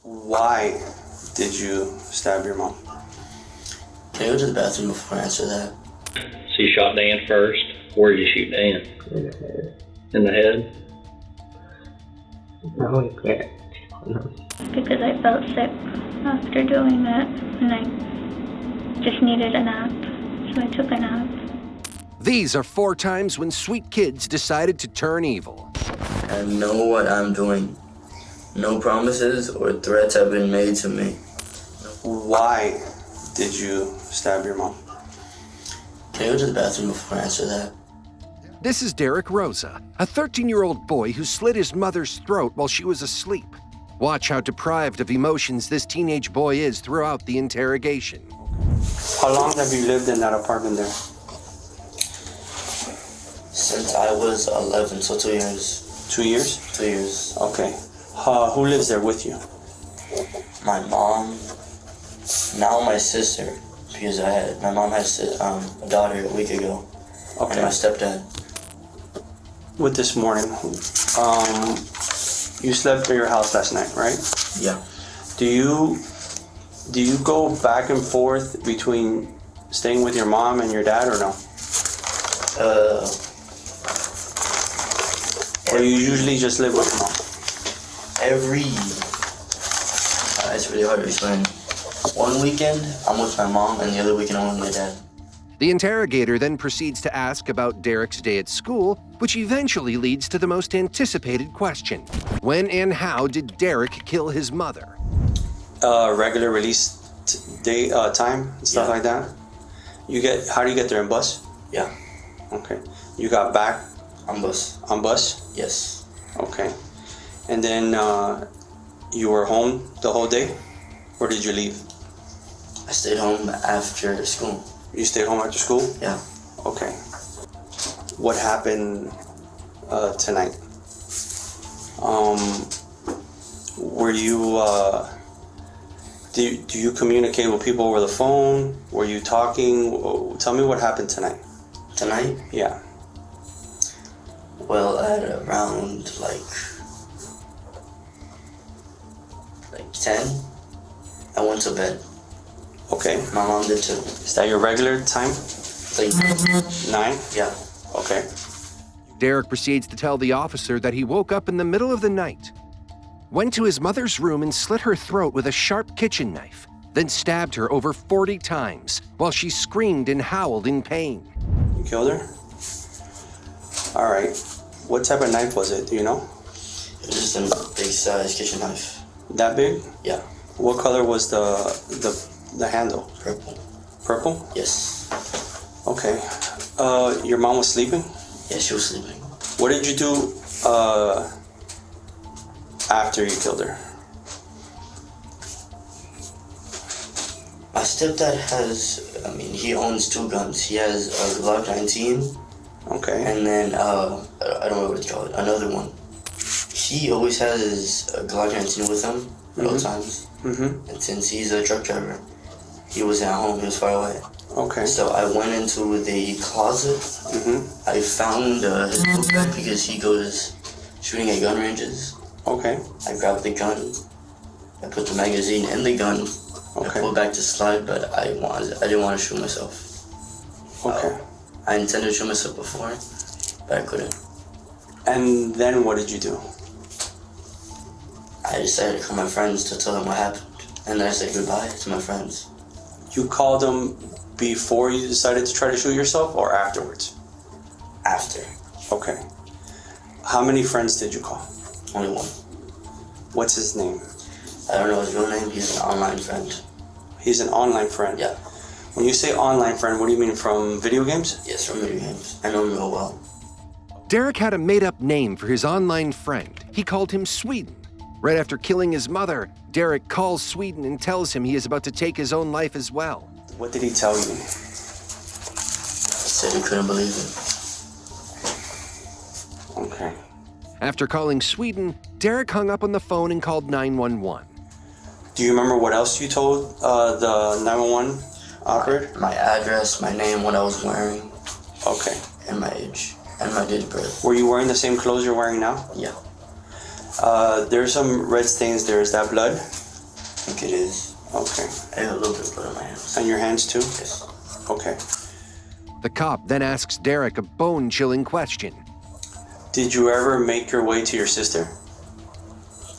Why did you stab your mom? Can I go to the bathroom before I answer that? So you shot Dan first. Where did you shoot Dan? In the head. In the head? No, I can't. Because I felt sick after doing that, and I just needed a nap, so I took a nap. These are 4 times when sweet kids decided to turn evil. I know what I'm doing. No promises or threats have been made to me. Why did you stab your mom? Can I go to the bathroom before I answer that? This is Derek Rosa, a 13-year-old boy who slit his mother's throat while she was asleep. Watch how deprived of emotions this teenage boy is throughout the interrogation. How long have you lived in that apartment there? Since I was 11, so 2 years. 2 years? 2 years. Okay. Who lives there with you? My mom, now my sister, because my mom had a daughter a week ago, Okay. and my stepdad. With this morning, you slept at your house last night, right? Yeah. Do you go back and forth between staying with your mom and your dad, or no? Or you usually just live with your mom? It's really hard to explain. One weekend, I'm with my mom, and the other weekend, I'm with my dad. The interrogator then proceeds to ask about Derek's day at school, which eventually leads to the most anticipated question. When and how did Derek kill his mother? Regular release day time and stuff like that? How do you get there, in bus? Yeah. Okay. You got back On bus. on bus? Yes. Okay. And then you were home the whole day? Or did you leave? I stayed home after school. You stayed home after school? Yeah. Okay. What happened tonight? Were you, do you communicate with people over the phone? Were you talking? Tell me what happened tonight. Tonight? Yeah. Well, at around like 10, I went to bed. Okay. My mom did too. Is that your regular time? Like 9? Yeah. Okay. Derek proceeds to tell the officer that he woke up in the middle of the night, went to his mother's room and slit her throat with a sharp kitchen knife, then stabbed her over 40 times while she screamed and howled in pain. You killed her? All right. What type of knife was it? Do you know? It was just a big size kitchen knife. That big? Yeah. What color was the handle? Purple. Purple? Yes. Okay. Your mom was sleeping? Yeah, she was sleeping. What did you do after you killed her? My stepdad he owns 2 guns. He has a Glock 19. Okay. And then, I don't know what it's called, another one. He always has a Glock 19 with him at all times. Mm-hmm. And since he's a truck driver, he wasn't at home, he was far away. Okay. So I went into the closet. Mm-hmm. I found his book bag because he goes shooting at gun ranges. Okay. I grabbed the gun. I put the magazine in the gun. Okay. I pulled back to slide, but I didn't want to shoot myself. Okay. I intended to shoot myself before, but I couldn't. And then what did you do? I decided to call my friends to tell them what happened. And then I said goodbye to my friends. You called them before you decided to try to shoot yourself, or afterwards? After. Okay. How many friends did you call? Only one. What's his name? I don't know his real name. He's an online friend. He's an online friend? Yeah. When you say online friend, what do you mean, from video games? Yes, from video games. I know him real well. Derek had a made-up name for his online friend. He called him Sweden. Right after killing his mother, Derek calls Sweden and tells him he is about to take his own life as well. What did he tell you? He said he couldn't believe it. Okay. After calling Sweden, Derek hung up on the phone and called 911. Do you remember what else you told the 911 operator? My address, my name, what I was wearing, Okay. and my age, and my date of birth. Were you wearing the same clothes you're wearing now? Yeah. There's some red stains there. Is that blood? think it is. Okay. I have a little bit of blood on my hands. And your hands too? Yes. Okay. The cop then asks Derek a bone-chilling question. Did you ever make your way to your sister?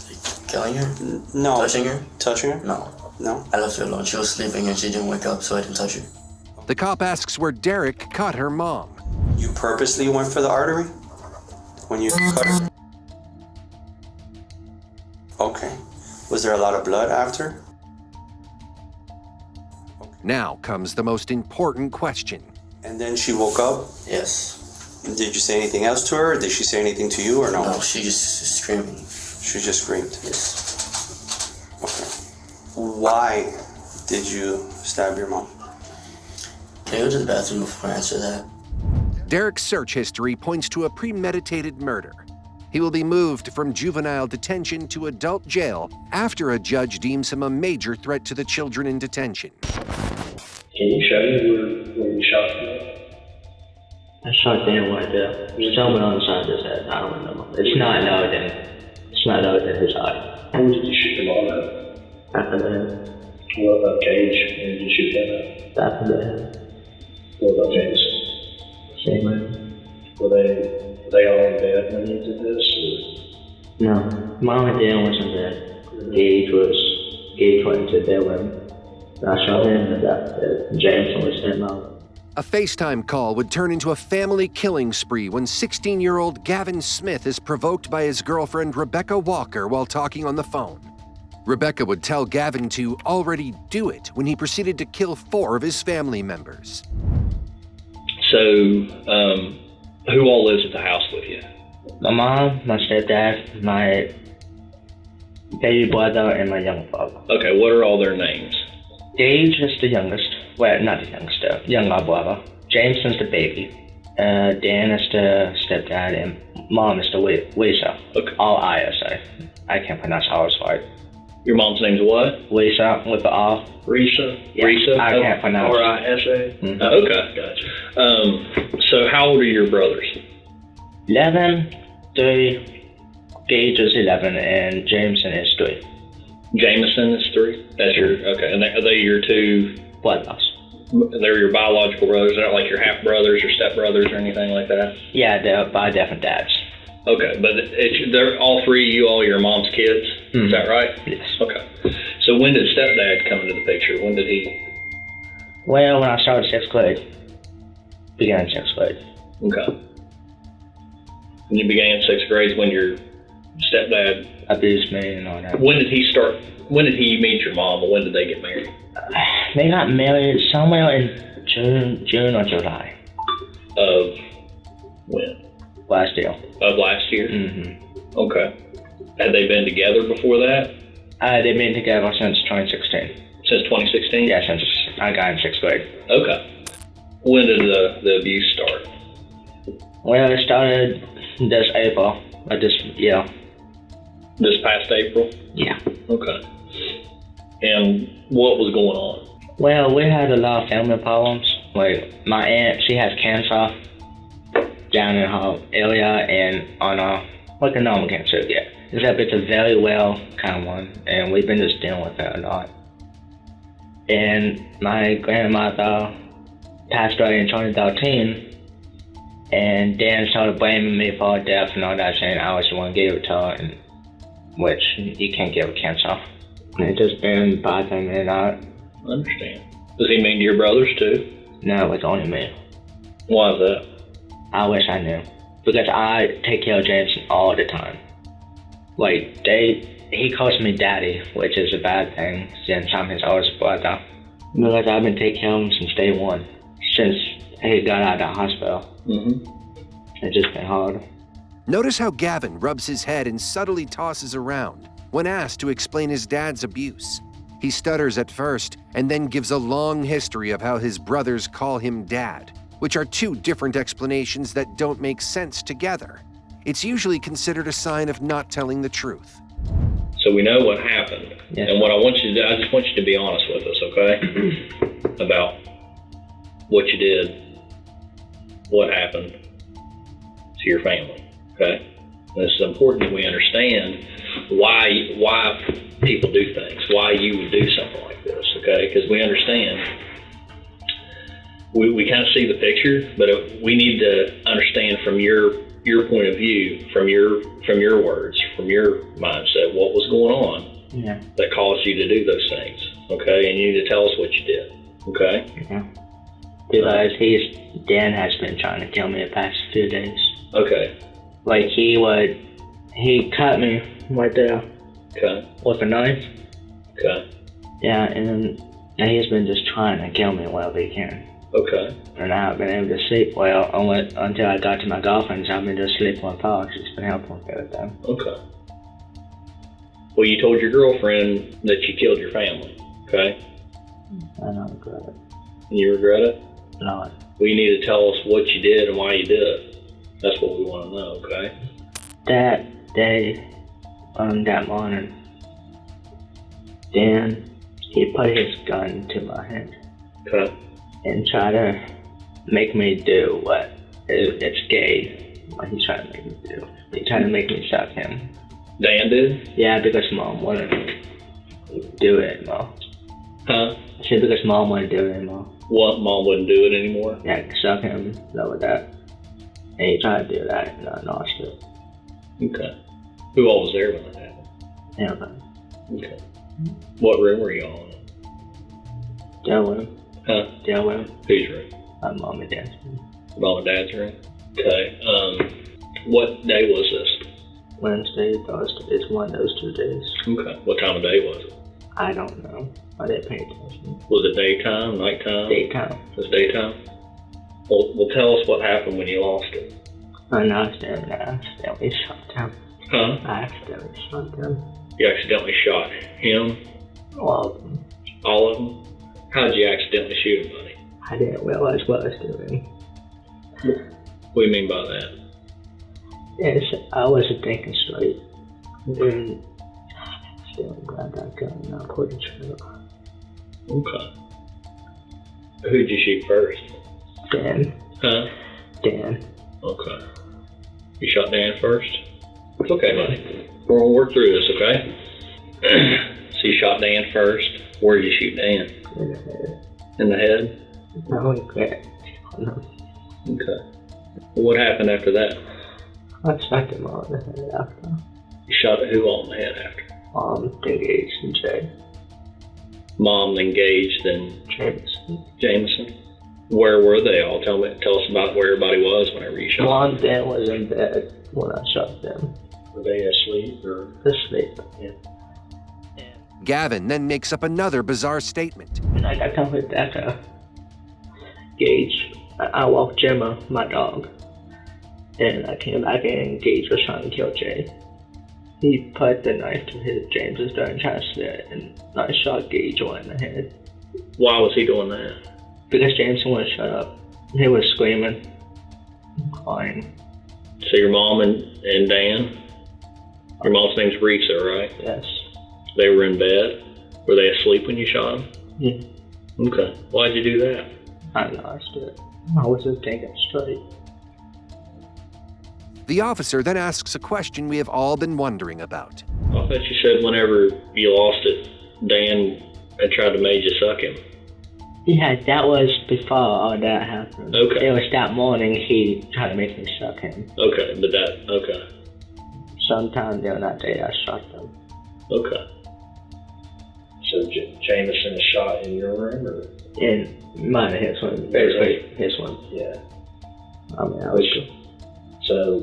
Like, killing her? No. Touching her? Touching her? No. No? I left her alone. She was sleeping and she didn't wake up, so I didn't touch her. The cop asks where Derek cut her mom. You purposely went for the artery? When you cut her? Okay. Was there a lot of blood after? Now comes the most important question. And then she woke up? Yes. Did you say anything else to her? Or did she say anything to you or no? No, she just screaming. She just screamed? Yes. Okay. Why did you stab your mom? Can I go to the bathroom before I answer that? Derek's search history points to a premeditated murder. He will be moved from juvenile detention to adult jail after a judge deems him a major threat to the children in detention. Can you show me where you shot him? I shot Dan right there. There's somewhere on the side of his head. I don't remember. It's not lower than his eye. Where did you shoot your mom at? Back of the head. What about Cage? Where did you shoot him at? Back of the head. What about James? Same way. Were they all in bed when you did this? No. Mom and Dan wasn't there. Gage went into their room. I shot him in the back of the head. Jameson was sitting out. A FaceTime call would turn into a family killing spree when 16-year-old Gavin Smith is provoked by his girlfriend Rebecca Walker while talking on the phone. Rebecca would tell Gavin to already do it when he proceeded to kill 4 of his family members. So, who all lives at the house with you? My mom, my stepdad, my baby brother, and my young father. Okay, what are all their names? Gage is the youngest. Well, not the youngest, younger brother. Jameson's the baby. Dan is the stepdad, and mom is the Lisa. Okay. R-I-S-A. I can't pronounce ours right. Your mom's name's what? Lisa with the R. Risa? Yeah, Risa? I can't pronounce. R-I-S-A? Mhm. Okay, gotcha. So how old are your brothers? 11, 3. Gage is 11, and Jameson is 3. Jameson is 3? That's your, okay. And are they your 2? Bloodless. They're your biological brothers. They're not like your half brothers or step brothers or anything like that. Yeah, they're by different dads. Okay, but they're all 3 of you, all your mom's kids. Mhm. Is that right? Yes. Okay. So when did stepdad come into the picture? When did he? Well, when I started 6th grade. Began 6th grade. Okay. When you began 6th grade, when your stepdad Abused me and all that. When did he start? When did he meet your mom, or when did they get married? They got married somewhere in June or July Of when? last year. Of last year? Mm-hmm. Okay. Had they been together before that? They've been together since 2016. Since 2016? Yeah, since I got in 6th grade. Okay. When did the abuse start? Well, it started this April of this year. This past April? Yeah. Okay. And what was going on? Well, we had a lot of family problems. Like, my aunt, she has cancer down in her area and on like a normal cancer, yeah. Except it's a very well kind of one, and we've been just dealing with it a lot. And my grandmother passed away in 2013, and Dan started blaming me for her death and all that, saying I was the one who gave it to her, and which you can't give cancer. And it's just been bothering me a lot. I understand. Does he mean to your brothers too? No, it's only me. Why is that? I wish I knew. Because I take care of Jameson all the time. Like, he calls me daddy, which is a bad thing since I'm his oldest brother. Because I've been taking care of him since day one. Since he got out of the hospital. Mm-hmm. It's just been hard. Notice how Gavin rubs his head and subtly tosses around when asked to explain his dad's abuse. He stutters at first and then gives a long history of how his brothers call him dad, which are 2 different explanations that don't make sense together. It's usually considered a sign of not telling the truth. So we know what happened. Yes. And what I want you to do, I just want you to be honest with us, okay? About what you did, what happened to your family, okay? And it's important that we understand why people do things, why you would do something like this, okay? Because we understand, we kind of see the picture, but we need to understand from your point of view, from your words, from your mindset, what was going on that caused you to do those things, okay? And you need to tell us what you did, okay? Yeah. Because Dan has been trying to kill me the past few days. Okay. Like he cut me right there. Okay. With a knife. Okay. Yeah, and he's been just trying to kill me wherever he can. Okay. And I haven't been able to sleep well until I got to my girlfriend's. I've been just sleeping on couch. It's been helpful for everything. Okay. Well, you told your girlfriend that you killed your family, okay? I don't regret it. You regret it? No. Well, you need to tell us what you did and why you did it. That's what we want to know, okay? That day, that morning, Dan, he put his gun to my head. Okay. And tried to make me do what it's gay. What he's trying to make me do. He tried to make me suck him. Dan did? Yeah, because Mom wouldn't do it anymore. Huh? I said because Mom wouldn't do it anymore. What? Mom wouldn't do it anymore? Yeah, suck him, stuff like that. And he tried to do that, and I lost it. Okay. Who all was there when that happened? Yeah. Okay. What room were you all in? Deal with him. Huh? Deal with him. Whose room? My mom and dad's room. Mom and Dad's room? Okay. What day was this? Wednesday, Thursday. It's one of those 2 days. Okay. What time of day was it? I don't know. I didn't pay attention. Was it daytime, nighttime? Daytime. It was daytime? Well, tell us what happened when you lost it. I accidentally shot him. Huh? I accidentally shot him. You accidentally shot him? All of them. All of them? How did you accidentally shoot him, buddy? I didn't realize what I was doing. What do you mean by that? Yes, I wasn't thinking straight. Then I accidentally grabbed that gun and I pulled the trigger. Okay. Who'd you shoot first? Dan. Huh? Dan. Okay. You shot Dan first? It's okay, buddy. We're gonna work through this, okay? So you shot Dan first. Where did you shoot Dan? In the head. In the head? I regret. Okay. What happened after that? I shot him all in the head after. You shot who all in the head after? Engaged and Jay. Mom engaged and Jameson. Jameson? Where were they all? Tell us about where everybody was whenever you shot Mom and Dad was in bed when I shot them. Were they asleep or? Asleep. Yeah. Gavin then makes up another bizarre statement. And I got done with that, Gage. I walked Gemma, my dog. And I came back and Gage was trying to kill Jay. He put the knife to his James's throat and tried to slit it, and I shot Gage one in the head. Why was he doing that? Because Jameson wouldn't shut up. He was screaming, crying. So your mom and Dan? Your mom's name's Risa, right? Yes. They were in bed? Were they asleep when you shot them? Yeah. Okay. Why'd you do that? I lost it. I was just thinking straight. The officer then asks a question we have all been wondering about. I thought you said whenever you lost it, Dan had tried to make you suck him. Yeah, that was before all that happened. Okay. It was that morning he tried to make me suck him. Okay, but okay. Sometime during that day I shot them. Okay. So Jameson shot in your room, or? In mine and his one, basically his one. Yeah. I mean, I was. So,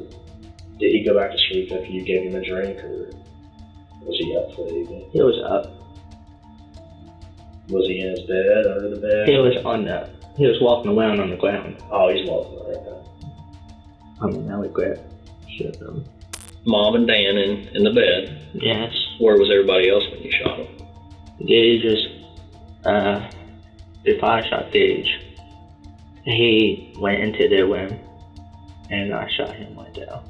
did he go back to sleep after you gave him a drink, or was he up for the evening? He was up. Was he in his bed, under the bed? He was walking around on the ground. Oh, he's walking around. I mean, I regret shooting him. Mom and Dan in the bed. Yes. Where was everybody else when you shot him? Gage was, before I shot Gage, he went into their room, and I shot him right there.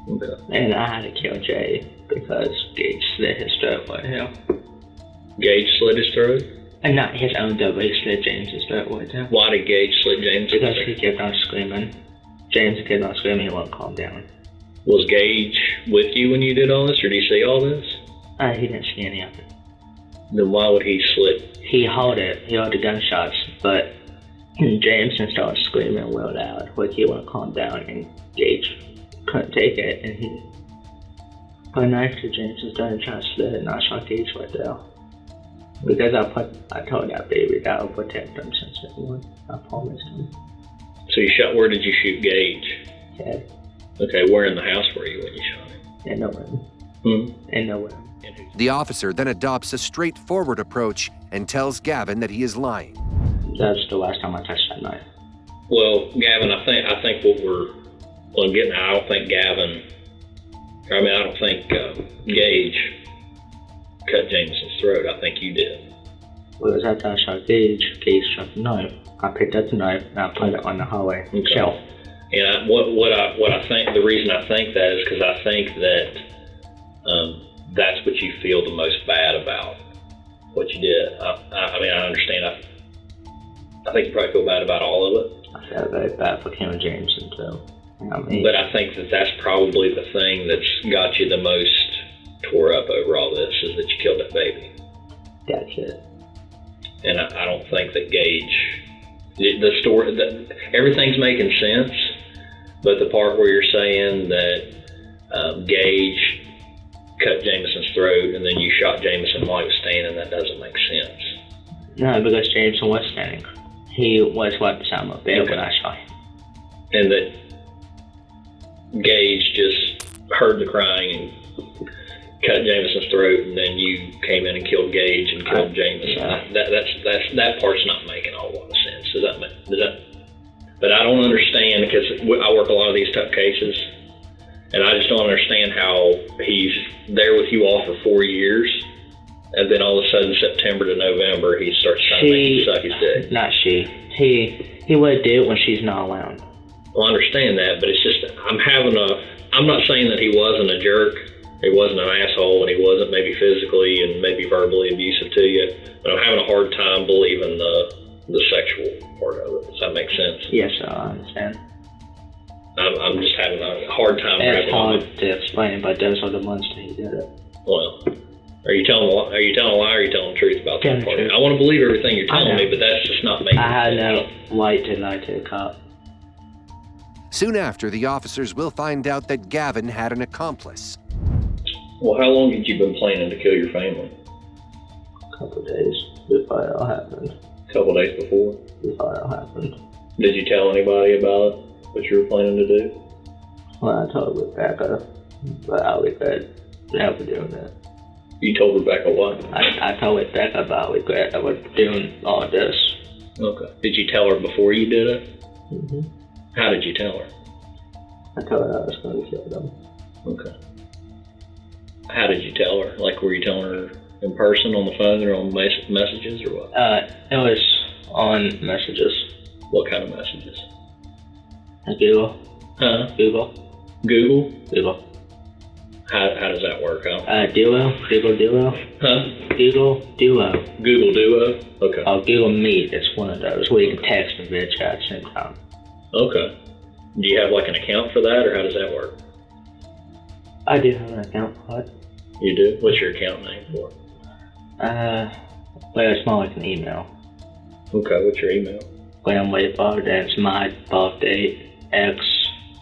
Okay. And I had to kill Jay because Gage slit his throat right here. Gage slit his throat? And not his own throat, but he slit James's throat right there. Why did Gage slit James' throat? Because he kept on screaming. James kept on screaming, he wouldn't calm down. Was Gage with you when you did all this, or did he see all this? He didn't see any of it. Then why would he slit? He heard the gunshots, but Jameson started screaming real loud, like he wouldn't calm down, and Gage couldn't take it, and he put a knife to Jameson's gun and tried to slit it, and I shot Gage right there. Because I told that baby that I would protect him since day one. I promised him. So you shot, where did you shoot Gage? Head. Okay, where in the house were you when you shot him? In the room. In the room. The officer then adopts a straightforward approach and tells Gavin that he is lying. That's the last time I touched that knife. Well, Gavin, I think what I'm getting at, I don't think I don't think Gage cut Jameson's throat. I think you did. Because after I shot Gage shot the knife. I picked up the knife and I put it on the hallway shelf. And what I think, the reason I think that is because I think that that's what you feel the most bad about, what you did. I understand. I think you probably feel bad about all of it. I feel very bad for Kim and Jameson too. But I think that's probably the thing that's got you the most tore up over all this, is that you killed that baby. That's it. And I don't think that Gage, the story, everything's making sense, but the part where you're saying that Gage cut Jameson's throat and then you shot Jameson while he was standing, that doesn't make sense. No, because Jameson was standing. He was right beside my bed when I shot him. And that Gage just heard the crying and cut Jameson's throat, and then you came in and killed Gage and killed Jameson. Yeah. That part's not making a whole lot of sense. Does that? But I don't understand, because I work a lot of these tough cases, and I just don't understand how he's there with you all for 4 years, and then all of a sudden September to November he starts trying to make you suck his dick. Not she. He would do it when she's not around. Well, I understand that, but it's just I'm not saying that he wasn't a jerk. He wasn't an asshole, and he wasn't maybe physically and maybe verbally abusive to you, but I'm having a hard time believing the sexual part of it. Does that make sense? Yes, I understand. I'm just having a hard time. It's hard to explain, but those are the months that he did it. Well, are you telling a lie, or are you telling the truth about that part? Truth. I want to believe everything you're telling me, but that's just not making sense. I had no right to lie to the cop. Soon after, the officers will find out that Gavin had an accomplice. Well, how long had you been planning to kill your family? A couple of days before it all happened. A couple of days before? Before it all happened. Did you tell anybody about what you were planning to do? Well, I told Rebecca, but I regret never doing that. You told Rebecca what? I told Rebecca about regret I was doing all this. Okay. Did you tell her before you did it? Mm-hmm. How did you tell her? I told her I was going to kill them. Okay. How did you tell her? Like, were you telling her in person, on the phone, or on messages, or what? It was on messages. What kind of messages? Google. Huh? Google. Google? Google. How does that work out? Duo. Google Duo. Huh? Google Duo. Google Duo? Okay. Google Meet. It's one of those where you can text and video chat at the same time. Okay. Do you have like an account for that, or how does that work? I do have an account for it. You do? What's your account name for? Well, it's more like an email. Okay, what's your email? Graham Wayford, then it's my birth date, X,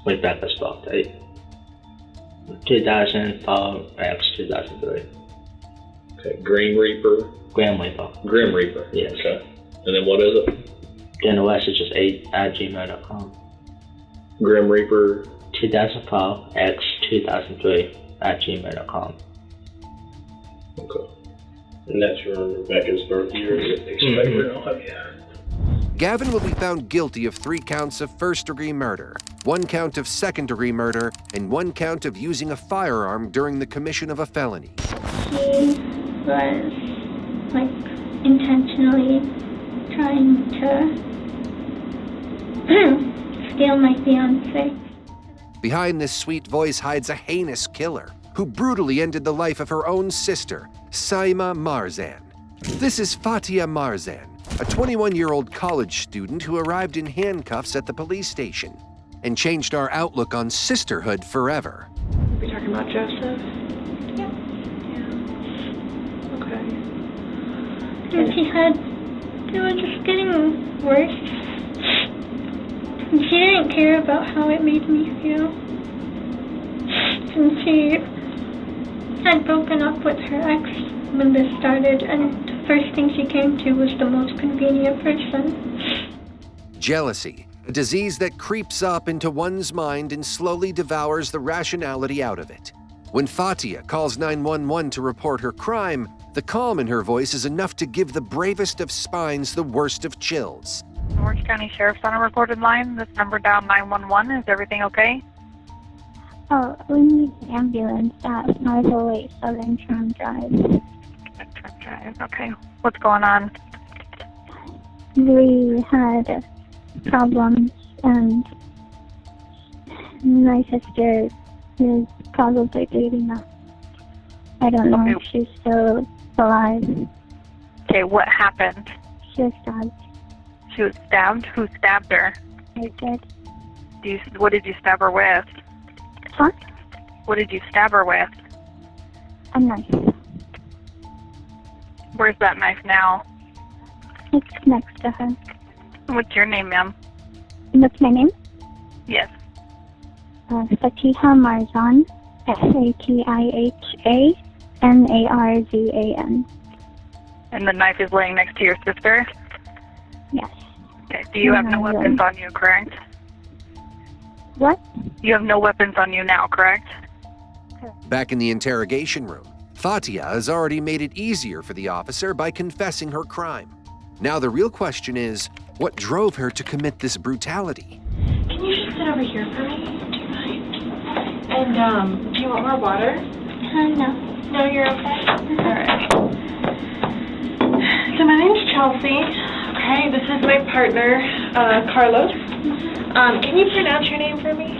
Rebecca's birth date. 2004, X, 2003. Okay, Green Reaper? Graham Wayford. Grim Reaper? Yes. Okay. And then what is it? Then the rest is just 8@gmail.com. Grim Reaper? 2004, X, 2003 @gmail.com. Okay. And that's from Rebecca's birth year? Gavin will be found guilty of 3 counts of first-degree murder, 1 count of second-degree murder, and 1 count of using a firearm during the commission of a felony. He was, intentionally trying to steal my fiancé. Behind this sweet voice hides a heinous killer who brutally ended the life of her own sister, Saima Marzan. This is Fatia Marzan, a 21-year-old college student who arrived in handcuffs at the police station and changed our outlook on sisterhood forever. Are we talking about Joseph? Yeah. And it was just getting worse. And she didn't care about how it made me feel. And she had broken up with her ex when this started, and the first thing she came to was the most convenient person. Jealousy, a disease that creeps up into one's mind and slowly devours the rationality out of it. When Fatia calls 911 to report her crime, the calm in her voice is enough to give the bravest of spines the worst of chills. Orange County Sheriff's on a recorded line. This number down 911. Is everything okay? Oh, we need an ambulance at 908 Southern Tram Drive. Okay. What's going on? We had problems, and my sister is probably dating us. I don't know if she's still alive. Okay, what happened? She was stabbed. She was stabbed? Who stabbed her? I did. What did you stab her with? What? What did you stab her with? A knife. Where's that knife now? It's next to her. What's your name, ma'am? What's my name? Yes. Fatiha Marzan. Fatiha And the knife is laying next to your sister? Yes. Okay. Do you have no weapons on you, correct? What? You have no weapons on you now, correct? Back in the interrogation room, Fatia has already made it easier for the officer by confessing her crime. Now the real question is, what drove her to commit this brutality? Can you just sit over here for me? Do you mind? And, do you want more water? No. No, you're okay? Alright. So my name's Chelsea. Okay, this is my partner, Carlos. Can you pronounce your name for me?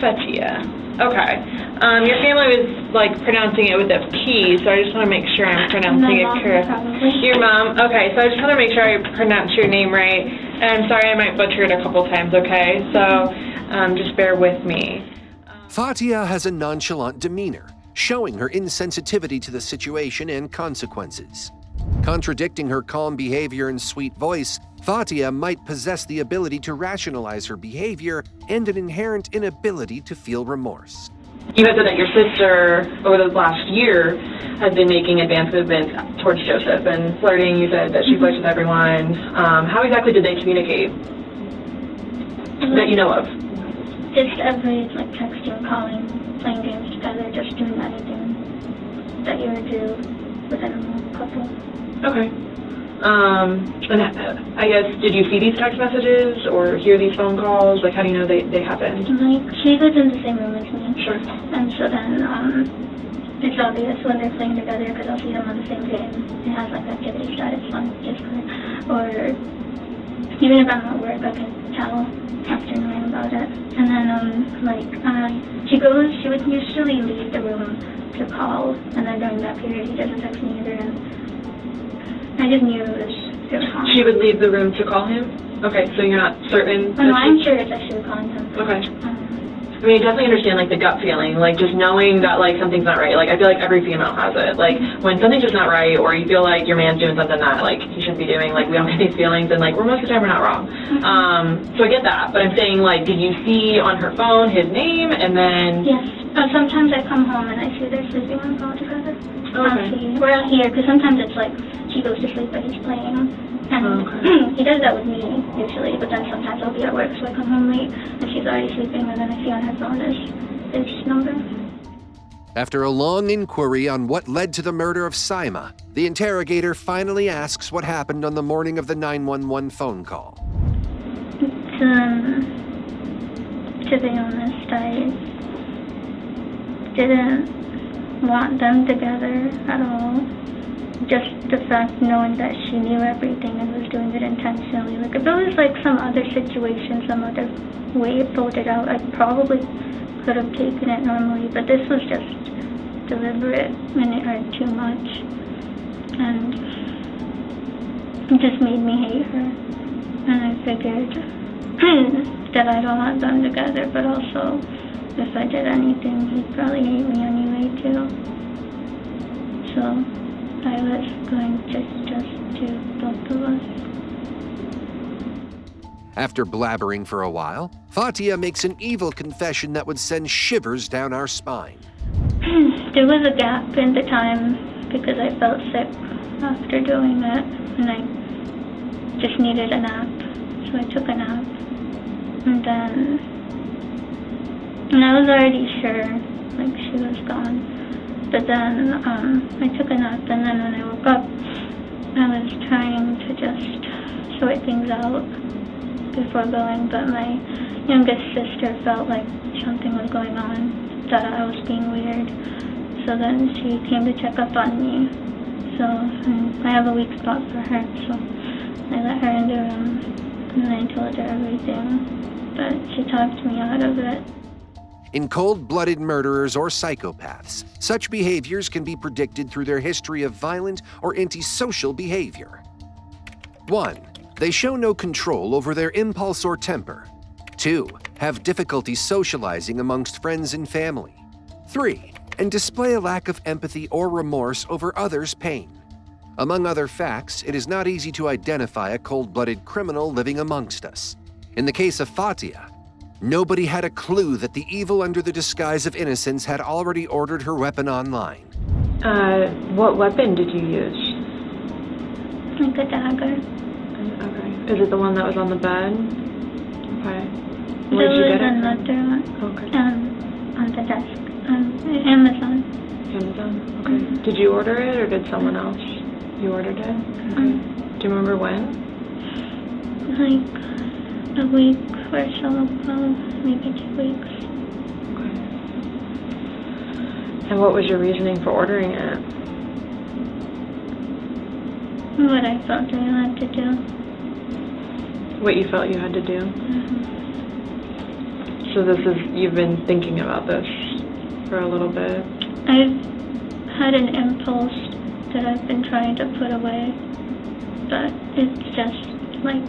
Fatia. Okay. Your family was, pronouncing it with a P, so I just want to make sure I'm pronouncing it correctly. Your mom? Okay, so I just want to make sure I pronounce your name right. And I'm sorry I might butcher it a couple times, okay? So, just bear with me. Fatia has a nonchalant demeanor, showing her insensitivity to the situation and consequences. Contradicting her calm behavior and sweet voice, Fatia might possess the ability to rationalize her behavior and an inherent inability to feel remorse. You had said that your sister, over the last year, has been making advanced movements towards Joseph and flirting. You said that she flirts with everyone. How exactly did they communicate that you know of? Just every, texting, calling, playing games together, just doing anything that you would do with a normal couple. Okay. And I guess, did you see these text messages or hear these phone calls? How do you know they happened? She lives in the same room as me. Sure. And so then, it's obvious when they're playing together because I'll see them on the same game. It has, activity status on Discord. Or even if I'm at work, I can tell after knowing about it. And then, she would usually leave the room to call, and then during that period he doesn't text me either, and I just knew it was wrong. She would leave the room to call him? Okay, so you're not certain? No, I'm sure it's actually calling him. Okay. I mean, I definitely understand, the gut feeling, just knowing that, something's not right. I feel like every female has it. When something's just not right, or you feel like your man's doing something that, he shouldn't be doing, we all get these feelings, and, most of the time we're not wrong. So I get that, but I'm saying, did you see on her phone his name, and then... Yes. Sometimes I come home and I see they're sleeping on the phone together. Okay. We're out here, because sometimes it's she goes to sleep but he's playing. And he does that with me, usually, but then sometimes I'll be at work, so I come home late, and she's already sleeping, and then I see on her phone this number. After a long inquiry on what led to the murder of Saima, the interrogator finally asks what happened on the morning of the 911 phone call. To be honest, I didn't want them together at all. Just the fact knowing that she knew everything and was doing it intentionally. If it was some other situation, some other way it folded out, I probably could have taken it normally, but this was just deliberate and it hurt too much. And it just made me hate her. And I figured that I don't want them together, but also if I did anything, he'd probably hate me anyway too. So I was going just to both of us. After blabbering for a while, Fatia makes an evil confession that would send shivers down our spine. There was a gap in the time because I felt sick after doing it, and I just needed a nap, so I took a nap. And I was already sure, like, she was gone. But then I took a nap, and then when I woke up, I was trying to just sort things out before going, but my youngest sister felt like something was going on, that I was being weird. So then she came to check up on me. So I have a weak spot for her, so I let her in the room, and I told her everything, but she talked me out of it. In cold-blooded murderers or psychopaths, such behaviors can be predicted through their history of violent or antisocial behavior. 1. They show no control over their impulse or temper. 2. Have difficulty socializing amongst friends and family. 3. And display a lack of empathy or remorse over others' pain. Among other facts, it is not easy to identify a cold-blooded criminal living amongst us. In the case of Fatia, nobody had a clue that the evil under the disguise of innocence had already ordered her weapon online. What weapon did you use? Like a dagger. Okay. Is it the one that was on the bed? Okay. Where'd you get it from? Another one. Okay. On the desk. Amazon. Amazon? Okay. Mm-hmm. Did you order it, or did someone else? You ordered it? Okay. Do you remember when? Like a week or so ago, maybe 2 weeks. Okay. And what was your reasoning for ordering it? What I felt I had to do. What you felt you had to do? Mm-hmm. So you've been thinking about this for a little bit? I've had an impulse that I've been trying to put away, but it's just like,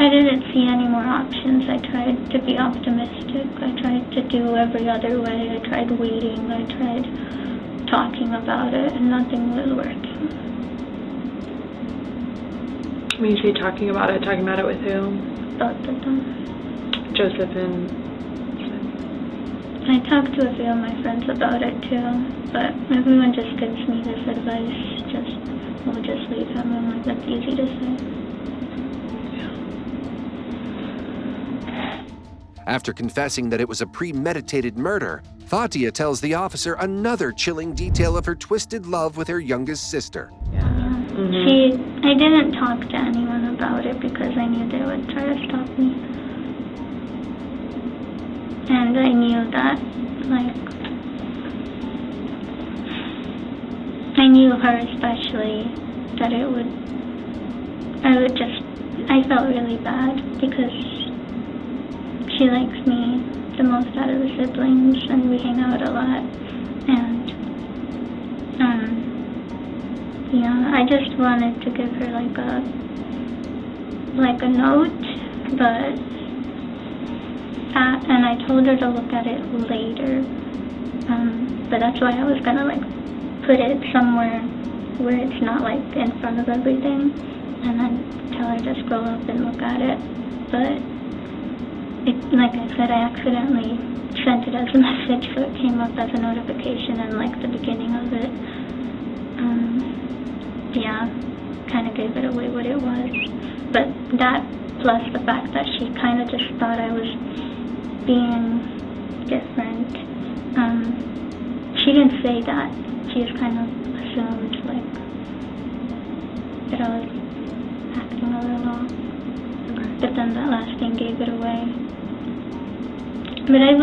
I didn't see any more options. I tried to be optimistic. I tried to do every other way. I tried waiting. I tried talking about it, and nothing was working. When you say talking about it with who? Both of them. Joseph and... I talked to a few of my friends about it too, but everyone just gives me this advice, we'll just leave him. I'm like, that's easy to say. After confessing that it was a premeditated murder, Fatia tells the officer another chilling detail of her twisted love with her youngest sister. Mm-hmm. I didn't talk to anyone about it because I knew they would try to stop me. And I knew that, I knew her especially, that I felt really bad because she likes me the most out of the siblings, and we hang out a lot, and I just wanted to give her like a note, and I told her to look at it later, but that's why I was gonna put it somewhere where it's not in front of everything, and then tell her to scroll up and look at it, but like I said, I accidentally sent it as a message, so it came up as a notification in the beginning of it. Kind of gave it away what it was. But that, plus the fact that she kind of just thought I was being different. She didn't say that. She just kind of assumed that I was acting a little off. But then that last thing gave it away. But I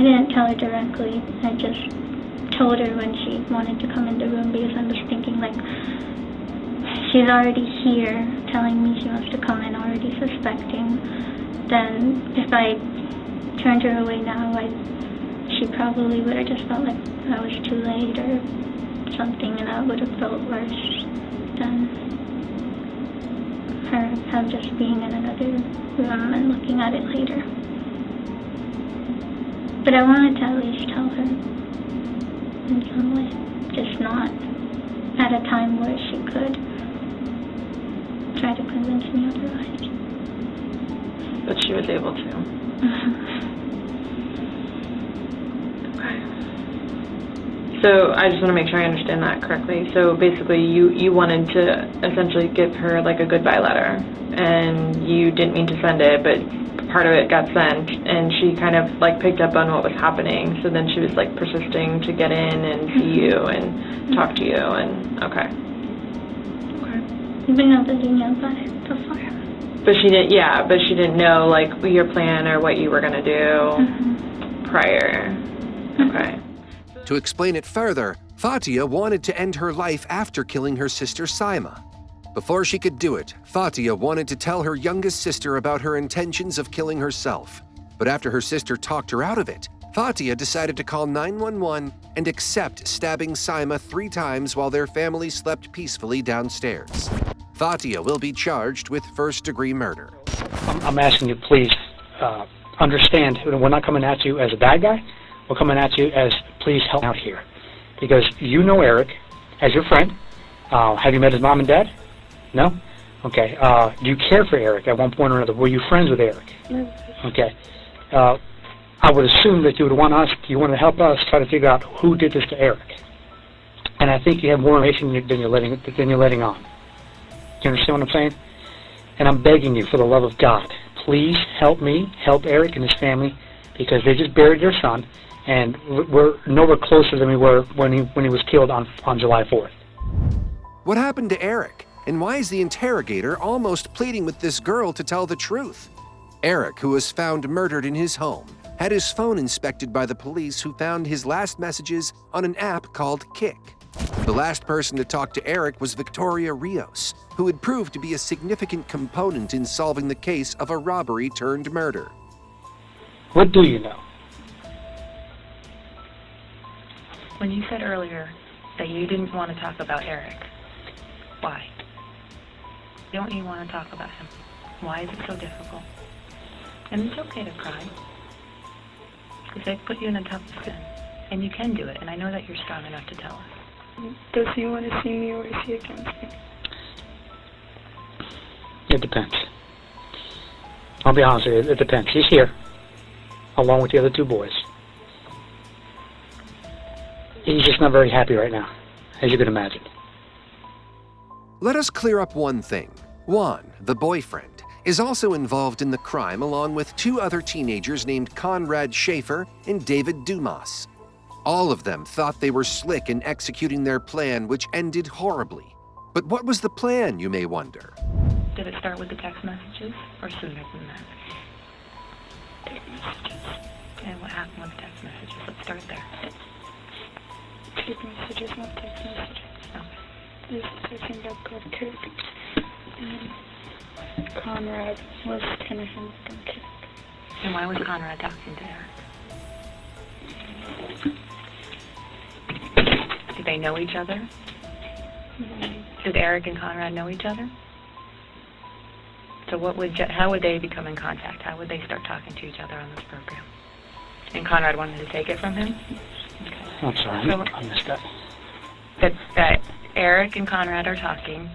didn't tell her directly. I just told her when she wanted to come in the room because I was thinking she's already here telling me she wants to come in, already suspecting. Then if I turned her away now, she probably would have just felt like I was too late or something, and I would have felt worse than her just being in another room and looking at it later. But I wanted to at least tell her. in some way, just not at a time where she could try to convince me otherwise. But she was able to. Okay. So I just want to make sure I understand that correctly. So basically you wanted to essentially give her like a goodbye letter, and you didn't mean to send it, but part of it got sent, and she kind of like picked up on what was happening, so then she was like persisting to get in and see you and talk to you, and okay. Even though they didn't know about it before. But she didn't know like your plan or what you were gonna do prior. Okay. To explain it further, Fatia wanted to end her life after killing her sister Saima. Before she could do it, Fatia wanted to tell her youngest sister about her intentions of killing herself. But after her sister talked her out of it, Fatia decided to call 911 and accept stabbing Saima 3 times while their family slept peacefully downstairs. Fatia will be charged with first-degree murder. I'm asking you, please understand, we're not coming at you as a bad guy. We're coming at you as, please help out here. Because you know Eric as your friend. Have you met his mom and dad? No? Okay. Do you care for Eric at one point or another? Were you friends with Eric? No. Okay. I would assume that you would want to help us try to figure out who did this to Eric. And I think you have more information than you're letting on. You understand what I'm saying? And I'm begging you, for the love of God, please help me, help Eric and his family, because they just buried their son, and we're nowhere closer than we were when he was killed on July 4th. What happened to Eric? And why is the interrogator almost pleading with this girl to tell the truth? Eric, who was found murdered in his home, had his phone inspected by the police, who found his last messages on an app called Kik. The last person to talk to Eric was Victoria Rios, who had proved to be a significant component in solving the case of a robbery turned murder. What do you know? When you said earlier that you didn't want to talk about Eric, why? Don't you want to talk about him? Why is it so difficult? And it's okay to cry, because they put you in a tough position, and you can do it, and I know that you're strong enough to tell us. Does he want to see me, or is he against me? It depends. I'll be honest with you, it depends. He's here, along with the other 2 boys. He's just not very happy right now, as you can imagine. Let us clear up one thing. Juan, the boyfriend, is also involved in the crime, along with 2 other teenagers named Conrad Schaefer and David Dumas. All of them thought they were slick in executing their plan, which ended horribly. But what was the plan, you may wonder? Did it start with the text messages, or sooner than that? Text messages. And what happened with the text messages? Let's start there. Text messages, not text messages. Okay. This is searching back on Kik. And Conrad was kind of him on Kik. And why was Conrad talking to Eric? Did they know each other? Did Eric and Conrad know each other? So how would they become in contact? How would they start talking to each other on this program? And Conrad wanted to take it from him? Okay. I'm sorry, So, I missed that. That Eric and Conrad are talking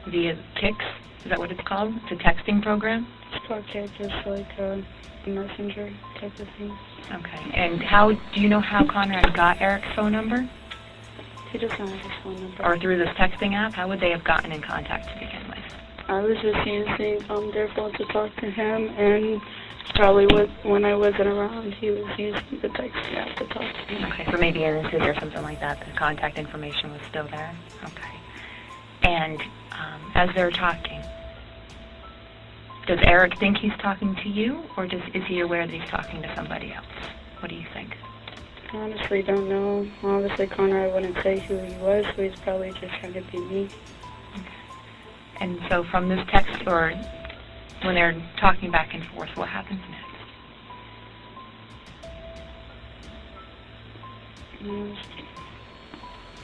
via Kik. Is that what it's called? It's a texting program? It's called Kik, just like a messenger type of thing. Okay. And do you know how Conrad got Eric's phone number? He doesn't have his phone number. Or through this texting app? How would they have gotten in contact to begin with? I was just using their phone to talk to him, and probably when I wasn't around, he was using the texting app to talk to me. Okay, so maybe in the city or something like that, the contact information was still there? Okay. And as they're talking, does Eric think he's talking to you, or is he aware that he's talking to somebody else? What do you think? I honestly don't know. Obviously, Conrad wouldn't say who he was, so he's probably just trying to be me. Okay. And so from this text, or when they're talking back and forth, what happens next?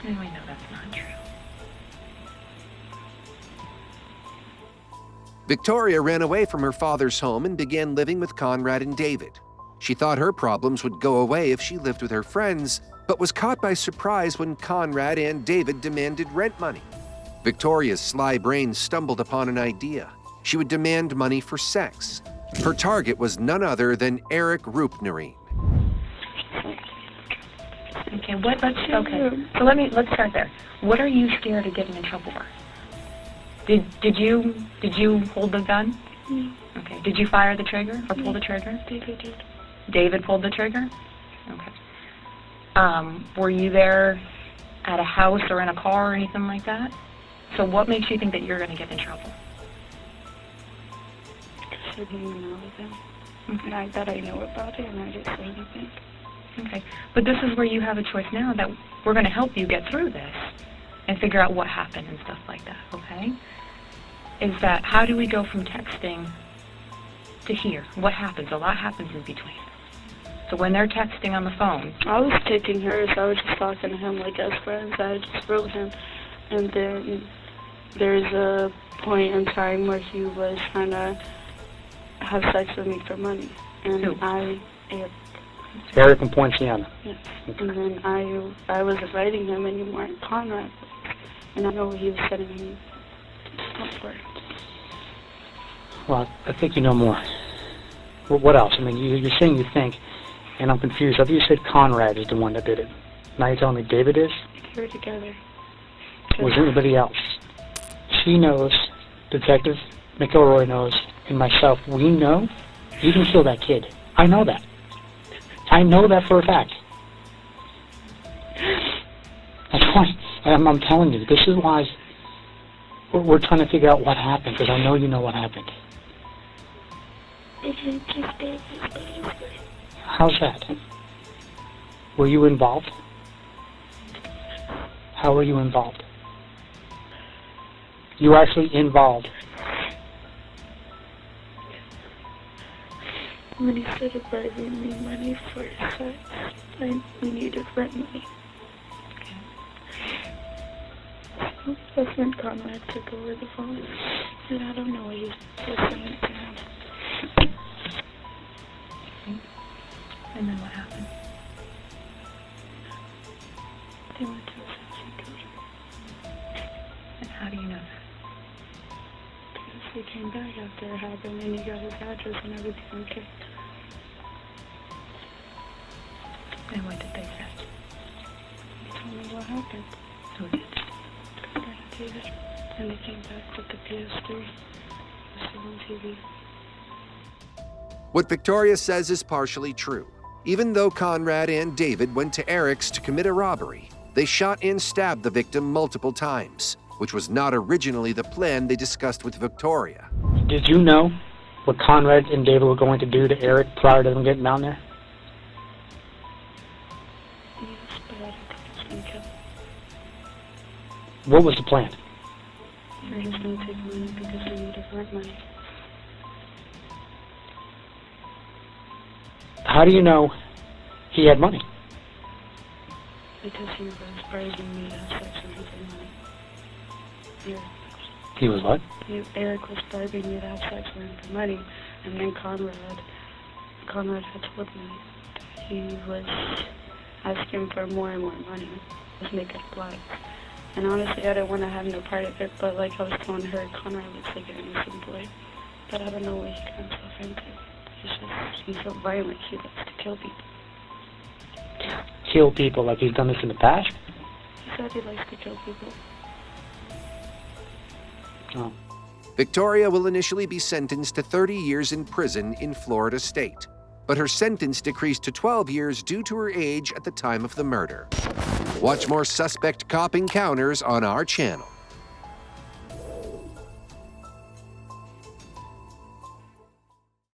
And we know that's not true. Victoria ran away from her father's home and began living with Conrad and David. She thought her problems would go away if she lived with her friends, but was caught by surprise when Conrad and David demanded rent money. Victoria's sly brain stumbled upon an idea. She would demand money for sex. Her target was none other than Eric Roopnarine. Okay, so let's start there. What are you scared of getting in trouble for? Did you hold the gun? No. Okay. Did you fire the trigger or pull the trigger? David did. David pulled the trigger? Okay. Were you there at a house or in a car or anything like that? So what makes you think that you're going to get in trouble? I didn't even know them. Okay. And I thought I know about it, and I didn't say anything. Okay. But this is where you have a choice now that we're going to help you get through this and figure out what happened and stuff like that, okay? Is that how do we go from texting to here? What happens? A lot happens in between. So when they're texting on the phone... I was taking hers. I was just talking to him like as friends. I just wrote him. And then there's a point in time where he was trying to have sex with me for money. And Who? Eric and Poinciana. Yes. And then I wasn't writing him anymore. Conrad was. And I know he was setting me up for. Well, I think you know more. What else? I mean, you're saying you think, and I'm confused. I thought you said Conrad is the one that did it. Now you're telling me David is? We were together. Was anybody else? She knows, Detective McElroy knows, and myself, we know you didn't kill that kid. I know that. I know that for a fact. That's why I'm telling you, this is why we're trying to figure out what happened, because I know you know what happened. How's that? Were you involved? How were you involved? You were actually involved. When he started bribing me money for sex, we needed rent money. Okay. That's when Conrad took over the phone, and I don't know what he was saying to him. And then what happened? They went to a sex. And how do you know that? Because he came back after it happened, and he got his address and everything. Okay. And what did they say? He told me what happened. Who did? David. And they came back with the PS3. It was still on TV. What Victoria says is partially true. Even though Conrad and David went to Eric's to commit a robbery, they shot and stabbed the victim multiple times, which was not originally the plan they discussed with Victoria. Did you know what Conrad and David were going to do to Eric prior to them getting down there? Yes, but I didn't think he was going to kill him. What was the plan? They were just going to take money because they needed rent money. How do you know he had money? Because he was bribing me to have sex with him for money. Eric. He was what? Eric was bribing me to have sex with him for money, and then Conrad had told me that he was asking for more and more money. Let's make it black. And honestly, I didn't want to have no part of it, but like I was telling her, Conrad looks like an innocent boy. But I don't know what he got himself into. He's so violent, he likes to kill people. Kill people like he's done this in the past? He said he likes to kill people. Oh. Victoria will initially be sentenced to 30 years in prison in Florida State, but her sentence decreased to 12 years due to her age at the time of the murder. Watch more suspect cop encounters on our channel.